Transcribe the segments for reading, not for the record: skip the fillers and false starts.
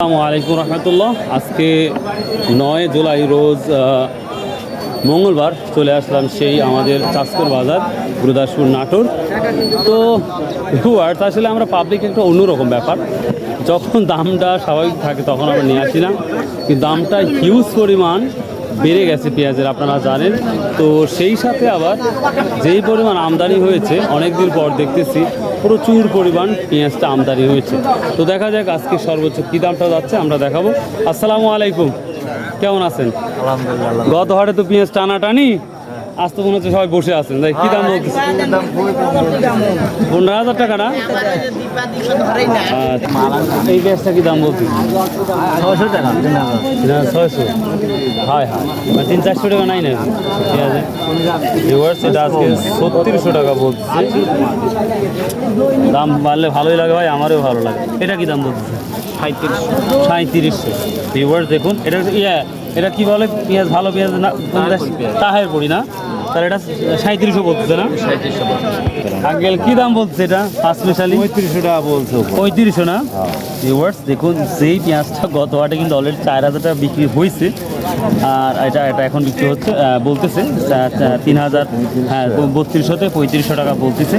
আসসালামু আলাইকুম রহমতুল্লাহ। আজকে 9 জুলাই রোজ মঙ্গলবার চলে আসলাম সেই আমাদের চাষকর বাজার গুরুদাসপুর নাটোর। তো ভিউয়ার্স, আসলে আমরা পাবলিক একটা অন্যরকম ব্যাপার, যখন দামটা স্বাভাবিক থাকে তখন আমরা নিয়ে আসি না, কিন্তু দামটা হিউজ পরিমাণ বেড়ে গেছে পেঁয়াজের, আপনারা জানেন। তো সেই সাথে আবার যেই পরিমাণ আমদানি হয়েছে, অনেক দিন পর দেখতেছি প্রচুর পরিমাণ পেঁয়াজটা আমদানি হয়েছে। তো দেখা যাক আজকে সর্বোচ্চ কী দামটা যাচ্ছে, আমরা দেখাবো। আসসালামু আলাইকুম, কেমন আছেন? আলহামদুলিল্লাহ। গত হাটে তো পেঁয়াজ টানাটানি, আজ তো মনে হচ্ছে সবাই বসে আছেন। তাই কী দাম বলতেছে? 15,000 টাকা না? এই পেঁয়াজটা কী দাম বলতেছে? 600 টাকা। 600। হয় হয়, 300-400 টাকা নাই না পেঁয়াজে। এটা আজকে 3600 টাকা বলছে। দাম বাড়লে ভালোই লাগে ভাই, আমারও ভালো লাগে। এটা কি দাম বলতেছে? 3700। ভিউয়ার্স দেখুন, এটা কি বলে পেঁয়াজ? ভালো পেঁয়াজ না, তাহের পড়ি না, তাহলে এটা 3700 বলতেছে না? আঙ্কেল কি দাম বলছে এটা? ফার্স্ট স্পেশালি 3500 টাকা বলছে। 3500 না? ভিউয়ার্স দেখুন, যেই পেঁয়াজটা গত হাটে কিন্তু অলরেডি 4000 টাকা বিক্রি হয়েছে, আর এটা এখন বিক্রি হচ্ছে বলতেছে 3000, হ্যাঁ 3200 থেকে 3500 টাকা বলতেছে।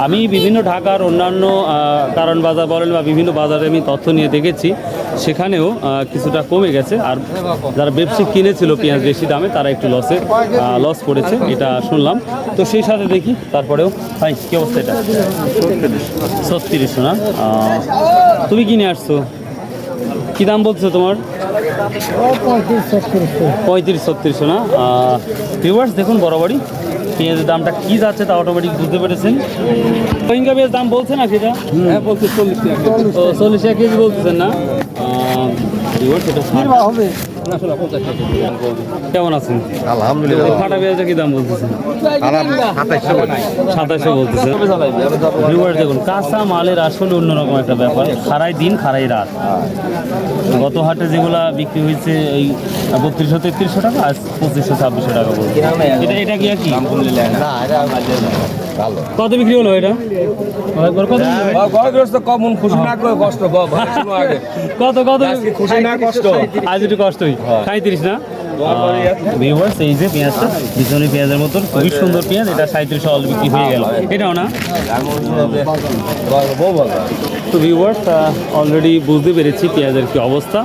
আমি বিভিন্ন ঢাকার অন্যান্য কারণ বাজার বলেন বা বিভিন্ন বাজারে আমি তথ্য নিয়ে দেখেছি, সেখানেও কিছুটা কমে গেছে। আর যারা ব্যবসায়িক কিনেছিল পেঁয়াজ বেশি দামে, তারা একটু লস করেছে, এটা শুনলাম। তো সেই সাথে দেখি তারপরেও ভাই কী অবস্থা? এটা 3600 না? তুমি কিনে আসছো, কী দাম বলছো তোমার? 35-3600 না? ভিউয়ার্স দেখুন, বরাবরই পেঁয়াজের দামটা কী যাচ্ছে তা অটোমেটিক বুঝতে পেরেছেন। রোহিঙ্গা পেঁয়াজ দাম বলছে না সেটা? হ্যাঁ বলছে 40 টাকা কেজি বলতেছেন না? হবে। কেমন আছেন? আলহামদুলিল্লাহ। ফাটা পেঁয়াজটা কি দাম বলতেছেন? 2700 বলতেছে। ভিউয়ার্স দেখুন, কাঁচা মালের আসলে অন্যরকম একটা ব্যাপার, খারাই দিন খারাই রাত। গত হাটে যেগুলা বিক্রি হয়েছে এই 3200-3300 টাকা, আজ 2500-2600 টাকা বলছে। এটা কি একই? কত বিক্রি হলো এটা? কত খুশি না কষ্ট? আজ একটু কষ্টই। 37 না? ভিউয়ার্স এই যে পেঁয়াজটা, বিচনি পেঁয়াজের মতন খুবই সুন্দর পেঁয়াজ, এটা 3700 অল বিক্রি হয়ে গেল। এটাও না? তো ভিউয়ার্স অলরেডি বুঝতে পেরেছি পেঁয়াজের কি অবস্থা।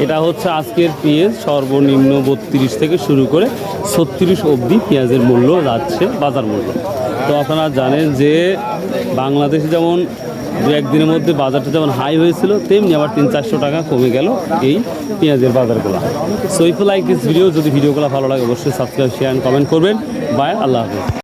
এটা হচ্ছে আজকের পেঁয়াজ, সর্বনিম্ন 32 থেকে শুরু করে 36 অবধি পেঁয়াজের মূল্য যাচ্ছে, বাজার মূল্য। তো আপনারা জানেন যে বাংলাদেশে যেমন দু একদিনের মধ্যে বাজারটা যেমন হাই হয়েছিল, তেমনি আবার 300-400 টাকা কমে গেল এই পেঁয়াজের বাজারগুলো। So if you like this video, যদি ভিডিওগুলো ভালো লাগে অবশ্যই সাবস্ক্রাইব, শেয়ার, কমেন্ট করবেন। বাই, আল্লাহ হাফেজ।